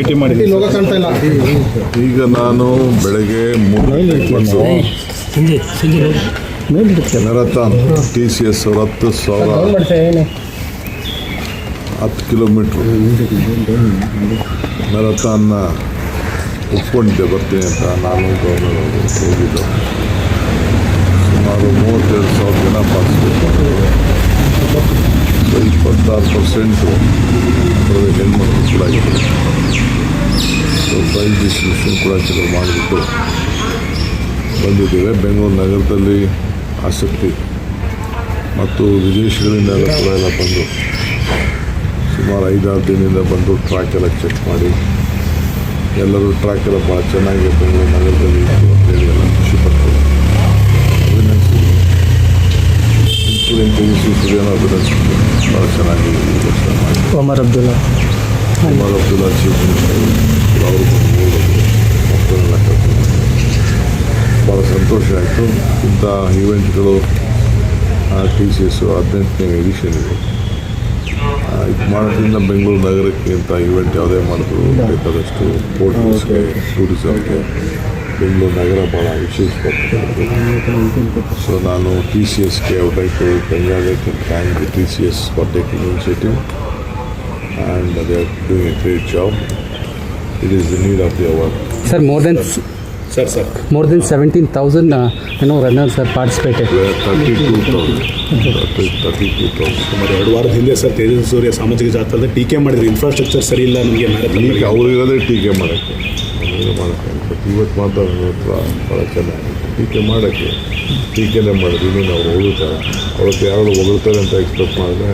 ಭೇಟಿ ಮಾಡಿ ಈಗ ನಾನು ಬೆಳಗ್ಗೆ 3 ಮ್ಯಾರಥಾನ್ TCS ಅವರು 10 ಕಿಲೋಮೀಟ್ರ್ ಮ್ಯಾರಥಾನ್ನ ಒಪ್ಕೊಂಡಿದ್ದೆ ಬರ್ತೀನಿ ಅಂತ ನಾನು ಗವರ್ನರ್ ಅವರು ಹೋಗಿದ್ದು. ಸುಮಾರು 32,000 ಜನ ಪಾರ್ಟಿಸಿಪೇಟ್ ಮಾಡಿದ್ರು. 26% ಹೆಣ್ಮಕ್ಳು ಕೂಡ ಇದ್ದರು. ಪ್ರೈಸ್ ಡಿಸ್ಟ್ರಿಬ್ಯೂಷನ್ ಕೂಡ ಕೆಲವು ಮಾಡಿಬಿಟ್ಟು ಬಂದಿದ್ದೇವೆ. ಬೆಂಗಳೂರು ನಗರದಲ್ಲಿ ಆಸಕ್ತಿ ಮತ್ತು ವಿದೇಶಗಳಿಂದ ಕೂಡ ಎಲ್ಲ ಬಂದು ಸುಮಾರು 5-6 ದಿನದಿಂದ ಬಂದು ಟ್ರ್ಯಾಕ್ ಎಲ್ಲ ಚೆಕ್ ಮಾಡಿ ಎಲ್ಲರೂ ಟ್ರ್ಯಾಕ್ ಎಲ್ಲ ಭಾಳ ಚೆನ್ನಾಗಿ ಬೆಂಗಳೂರು ನಗರದಲ್ಲಿ ಇತ್ತು ಅಂತೇಳಿ ಎಲ್ಲ ಖುಷಿಪಡ್ತಾರೆ. ಅಭಿನಂದಿಸಿ ಭಾಳ ಚೆನ್ನಾಗಿ ಯೋಚನೆ ಮಾಡಿ ಒಮರ್ ಅಬ್ದುಲ್ಲಾ ಚೀಫ್ ಮಿನಿಸ್ಟರ್ ಅವರು ಮಕ್ಕಳನ್ನೆಲ್ಲ ಕರ್ಕೊಂಡು ಭಾಳ ಸಂತೋಷ ಆಯಿತು. ಇಂಥ ಈವೆಂಟ್ಗಳು TCS 18ನೇ ಎಡಿಷನ್ ಇದೆ. ಇದು ಮಾಡೋದ್ರಿಂದ ಬೆಂಗಳೂರು ನಗರಕ್ಕೆ ಇಂಥ ಈವೆಂಟ್ ಯಾವುದೇ ಮಾಡಿದ್ರು ಬೇಕಾದಷ್ಟು ಹೋಟೆಲ್ಸ್ಗೆ ಟೂರಿಸಮ್ಗೆ ಬೆಂಗಳೂರು ನಗರ ಭಾಳ ವಿಶೇಷವಾಗ್ತದೆ. ಸೊ ನಾನು TCSಗೆ I would like to congratulate and thank the TCS for taking initiative and they are doing a great job. It is the need of the hour. Sir, more than 17,000 runners are participated. 32,000. ಸುಮಾರು 2 ವಾರದ ಹಿಂದೆ sir Tejasvi Surya ಸಾಮಾಜಿಕ ಜಾಲತಾಣದಲ್ಲಿ ಟೀಕೆ ಮಾಡಿದ್ರು, infrastructure ಸರಿ ಇಲ್ಲ ನಮಗೆ ಮ್ಯಾರಥಾನ್. ಈಗ ಅವ್ರು ಇರೋದೇ ಟೀಕೆ ಮಾಡೋಕ್ಕೆ ಬಟ್ ಇವತ್ತು ಮಾತ್ರ ನನ್ನ ಹತ್ರ ಭಾಳ ಚೆನ್ನಾಗಿ ಟೀಕೆ ಮಾಡೋಕ್ಕೆ ಟೀಕೆನೇ ಮಾಡಿದ್ವಿ. ಇನ್ನೇನು ಅವ್ರು ಹೊಗಳ್ತಾರೆ, ಅವ್ರಿಗೆ ಯಾರು ಹೊಗಳ್ತಾರೆ ಅಂತ ಎಕ್ಸ್ಪೆಕ್ಟ್ ಮಾಡಿದ್ರೆ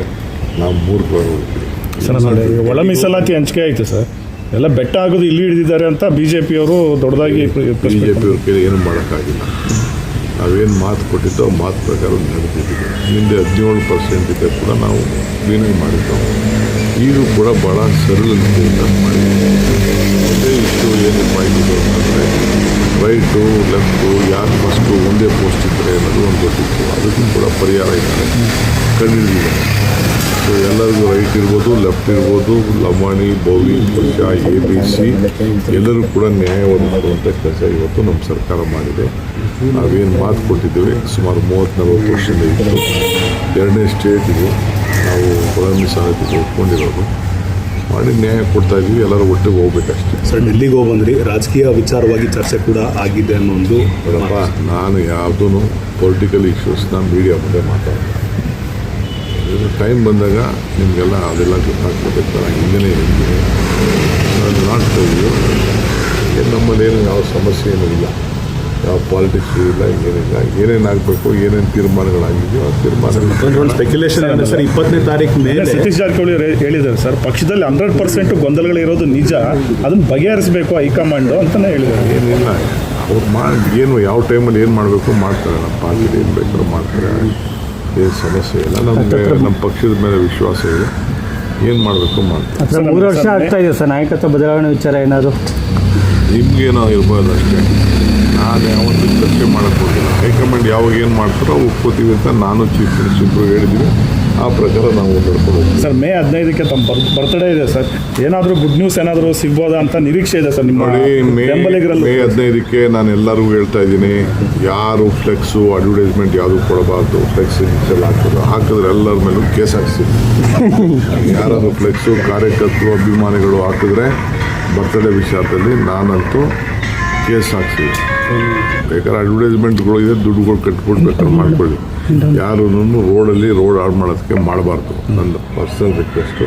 ನಾವು ಮೂರ್ಖರು ಹೋಗ್ತೀವಿ. ಸರ್ ನೋಡಿ, ಒಳ ಮೀಸಲಾತಿ ಹಂಚಿಕೆ ಆಯಿತು ಸರ್, ಎಲ್ಲ ಬೆಟ್ಟ ಆಗೋದು ಇಲ್ಲಿ ಹಿಡಿದಿದ್ದಾರೆ ಅಂತ BJPಯವರು ದೊಡ್ಡದಾಗಿ BJPಯವ್ರ ಕೈಲಿ ಏನು ಮಾಡೋಕ್ಕಾಗಿಲ್ಲ. ನಾವೇನು ಮಾತು ಕೊಟ್ಟಿದ್ದೋ ಮಾತು ಪ್ರಕಾರ ನಡೆದಿದ್ದೀವಿ. ಹಿಂದೆ 17% ಇದೆ ಕೂಡ ನಾವು ಕ್ಲೀನಾಗಿ ಮಾಡಿದ್ದೆವು. ಈಗೂ ಕೂಡ ಭಾಳ ಸರಳ ರೀತಿಯಿಂದ ಮಾಡಿದ್ದೀವಿ. ಅದೇ ಇಷ್ಟು ಏನು ಮಾಡಿದ್ದು ಅಂತಂದರೆ ರೈಟು ಲೆಫ್ಟು ಯಾರು ಫಸ್ಟು ಒಂದೇ ಪೋಸ್ಟ್ ಇದ್ದರೆ ಅನ್ನೋದು ಒಂದು ಗೊತ್ತಿತ್ತು. ಅದಕ್ಕೂ ಕೂಡ ಪರಿಹಾರ ಇದ್ದಾರೆ, ಕಂಡುಹಿಡಿದಿದ್ದಾರೆ. ಸೊ ಎಲ್ಲರಿಗೂ ರೈಟ್ ಇರ್ಬೋದು, ಲೆಫ್ಟ್ ಇರ್ಬೋದು, ಲಂಬಾಣಿ, ಬೋವಿ, ಪಕ್ಷ, ABC ಎಲ್ಲರೂ ಕೂಡ ನ್ಯಾಯ ಒದಗಿಸುವಂಥ ಕೆಲಸ ಇವತ್ತು ನಮ್ಮ ಸರ್ಕಾರ ಮಾಡಿದೆ. ನಾವೇನು ಮಾತು ಕೊಟ್ಟಿದ್ದೇವೆ ಸುಮಾರು 30-40 ವರ್ಷದಿಂದ ಇತ್ತು. 2ನೇ ಸ್ಟೇಟ್ ಇದು ನಾವು ಒಳ ಮೀಸಲಾತಿಗೆ ಒಪ್ಕೊಂಡಿರೋದು. ಮಾಡಿ ನ್ಯಾಯ ಕೊಡ್ತಾ ಇದ್ದೀವಿ. ಎಲ್ಲರೂ ಒಟ್ಟಿಗೆ ಹೋಗ್ಬೇಕಷ್ಟೇ. ಸರ್, ಡೆಲ್ಲಿಗೆ ಹೋಗಿ ಬಂದ್ರಿ, ರಾಜಕೀಯ ವಿಚಾರವಾಗಿ ಚರ್ಚೆ ಕೂಡ ಆಗಿದೆ ಅನ್ನೋ ಒಂದು. ನಾನು ಯಾವುದೂ ಪೊಲಿಟಿಕಲ್ ಇಶ್ಯೂಸ್ನ ಮೀಡಿಯಾ ಮುಂದೆ ಮಾತಾಡ್ತೀನಿ. ಟೈಮ್ ಬಂದಾಗ ನಿಮಗೆಲ್ಲ ಅದೆಲ್ಲ ಗೊತ್ತಾಗ್ತದೆ. ನಾನು ಹಿಂದೆ ಹೇಳ್ತೀನಿ, ನಾನು ನಾಟ್ ನಮ್ಮಲ್ಲಿ ಏನು ಯಾವ ಸಮಸ್ಯೆ ಏನೂ ಇಲ್ಲ, ಯಾವ ಪಾಲಿಟಿಕ್ಸ್ ಇಲ್ಲ, ಏನಿಲ್ಲ. ಏನೇನಾಗಬೇಕು, ಏನೇನು ತೀರ್ಮಾನಗಳಾಗಿದೆಯೋ ಆ ತೀರ್ಮಾನಗಳು ಸ್ಪೆಕ್ಯುಲೇಷನ್ ಇದೆ ಸರ್. 20ನೇ ತಾರೀಕು ಮೇಲೆ ಸತೀಶ್ ಜಾರಕಿಹೊಳಿ ಹೇಳಿದ್ದಾರೆ ಸರ್, ಪಕ್ಷದಲ್ಲಿ 100% ಗೊಂದಲಗಳಿರೋದು ನಿಜ, ಅದನ್ನು ಬಗೆಹರಿಸಬೇಕು ಹೈಕಮಾಂಡು ಅಂತಲೇ ಹೇಳಿದ್ದಾರೆ. ಏನಿಲ್ಲ, ಅವ್ರು ಏನು ಯಾವ ಟೈಮಲ್ಲಿ ಏನು ಮಾಡಬೇಕು ಮಾಡ್ತಾರೆ. ನಮ್ಮ ಪಾರ್ಟಿಲಿ ಏನು ಬೇಕಾದ್ರೂ ಮಾಡ್ತಾರೆ, ಏನು ಸಮಸ್ಯೆ ಇಲ್ಲ. ನಮ್ಮ ಪಕ್ಷದ ಮೇಲೆ ವಿಶ್ವಾಸ ಇದೆ, ಏನು ಮಾಡಬೇಕು ಮಾಡ್ತಾರೆ. 3 ವರ್ಷ ಆಗ್ತಾ ಇದೆ ಸರ್, ನಾಯಕತ್ವ ಬದಲಾವಣೆ ವಿಚಾರ ಏನಾದರೂ ನಿಮಗೇನೋ ಇರ್ಬೋದು ಅಷ್ಟೇ. ನಾನು ಯಾವತ್ತೂ ಚರ್ಚೆ ಮಾಡೋಕ್ಕೆ ಹೋಗಿಲ್ಲ. ಹೈಕಮಾಂಡ್ ಯಾವಾಗ ಏನು ಮಾಡ್ತಾರೋ ಒಪ್ಕೋತೀವಿ ಅಂತ ನಾನು ಚೀಫ್ ಮಿನಿಸ್ಟರ್ ಹೇಳಿದ್ದೀವಿ. ಆ ಪ್ರಕಾರ ನಾವು ನಡ್ಕೊಂಡು ಹೋಗ್ತೀವಿ. ಸರ್, ಮೇ 15ಕ್ಕೆ ತಮ್ಮ ಬರ್ತ್ಡೇ ಇದೆ ಸರ್, ಏನಾದರೂ ಗುಡ್ ನ್ಯೂಸ್ ಏನಾದರೂ ಸಿಗ್ಬೋದಾ ಅಂತ ನಿರೀಕ್ಷೆ ಇದೆ ಸರ್ ನಿಮ್ಮ ಬೆಂಬಲಿಗರಲ್ಲಿ? ಮೇ 15ಕ್ಕೆ ನಾನು ಎಲ್ಲರಿಗೂ ಹೇಳ್ತಾ ಇದ್ದೀನಿ, ಯಾರು ಫ್ಲೆಕ್ಸು ಅಡ್ವರ್ಟೈಸ್ಮೆಂಟ್ ಯಾವುದು ಕೊಡಬಾರ್ದು. ಫ್ಲೆಕ್ಸ್ ಎಲ್ಲ ಹಾಕಿದ್ರೆ ಎಲ್ಲರ ಮೇಲೂ ಕೇಸ್ ಹಾಕ್ಸಿದ್ವಿ. ಯಾರಾದರೂ ಫ್ಲೆಕ್ಸು ಕಾರ್ಯಕರ್ತರು ಅಭಿಮಾನಿಗಳು ಹಾಕಿದ್ರೆ ಬರ್ತ್ಡೇ ವಿಚಾರದಲ್ಲಿ ನಾನಂತೂ ಕೇಸ್ ಹಾಕ್ತೀವಿ. ಬೇಕಾದ್ರೆ ಅಡ್ವರ್ಟೈಸ್ಮೆಂಟ್ಗಳು ಇದೆ, ದುಡ್ಡುಗಳು ಕಟ್ಕೊಡ್ಬೇಕಾದ್ರೆ ಮಾಡ್ಕೊಳ್ಳಿ. ಯಾರೂ ರೋಡ್ ಹಾಳು ಮಾಡೋದಕ್ಕೆ ಮಾಡಬಾರ್ದು. ನನ್ನ ಪರ್ಸನಲ್ ರಿಕ್ವೆಸ್ಟು.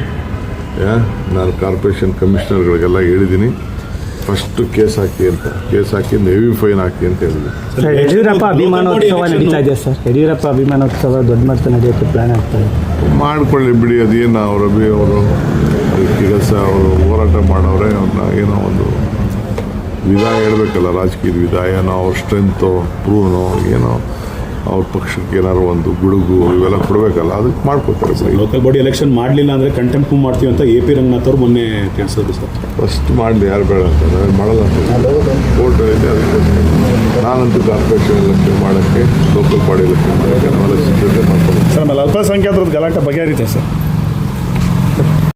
ನಾನು ಕಾರ್ಪೊರೇಷನ್ ಕಮಿಷನರ್ಗಳಿಗೆಲ್ಲ ಹೇಳಿದ್ದೀನಿ, ಫಸ್ಟು ಕೇಸ್ ಹಾಕಿ ಅಂತ. ಕೇಸ್ ಹಾಕಿ ಹೆವಿ ಫೈನ್ ಹಾಕಿ ಅಂತ ಹೇಳಿದ್ದೀನಿ. ಯಡಿಯೂರಪ್ಪ ಅಭಿಮಾನೋತ್ಸವ ನಡೀತಾ ಇದೆ ಸರ್, ಯಡಿಯೂರಪ್ಪ ಅಭಿಮಾನೋತ್ಸವ ದೊಡ್ಡ ಮಟ್ಟ ನಡೆಯೋಕ್ಕೆ ಪ್ಲಾನ್ ಆಗ್ತದೆ. ಮಾಡ್ಕೊಳ್ಳಿ ಬಿಡಿ, ಅದೇನು ಅವರು ಕೆಲಸ ಅವರು ಹೋರಾಟ ಮಾಡೋರೆ. ಅವ್ರನ್ನ ಏನೋ ಒಂದು ವಿದಾಯ ಹೇಳಬೇಕಲ್ಲ, ರಾಜಕೀಯದ ವಿದಾಯನೋ ಅವ್ರ ಸ್ಟ್ರೆಂತು ಪ್ರೂವ್ನೋ ಏನೋ ಅವ್ರ ಪಕ್ಷಕ್ಕೆ ಏನಾದ್ರು ಒಂದು ಗುಡುಗು ಇವೆಲ್ಲ ಕೊಡಬೇಕಲ್ಲ, ಅದಕ್ಕೆ ಮಾಡ್ಕೋತಾರೆ. ಲೋಕಲ್ ಬಾಡಿ ಎಲೆಕ್ಷನ್ ಮಾಡಲಿಲ್ಲ ಅಂದರೆ ಕಂಟೆಂಪ್ಟ್ ಮಾಡ್ತೀವಿ ಅಂತ AP ರಂಗನಾಥ್ ಅವರು ಮೊನ್ನೆ ತಿಳಿಸಿದ್ರು ಸರ್. ಫಸ್ಟ್ ಮಾಡಲಿ, ಯಾರು ಬೇಡ ಅಂತ ಮಾಡಲ್ಲ ಅಂತ ಕೋರ್ಟ್ ಇದೆ. ಅದಕ್ಕೆ ನಾನಂತೂ ಕಾರ್ಪೊರೇಷನ್ ಎಲೆಕ್ಷನ್ ಮಾಡೋಕ್ಕೆ, ಲೋಕಲ್ ಬಾಡಿ ಎಲೆಕ್ಷನ್ ಮಾಡೋಕ್ಕೆ ನಾವೆಲ್ಲ ಸಿದ್ಧತೆ ಮಾಡ್ಕೊಂಡು ಸರ್. ಆಮೇಲೆ ಅಲ್ಪಸಂಖ್ಯಾತರದ್ದು ಗಲಾಟೆ ಬಗೆಹರಿತೆ ಸರ್.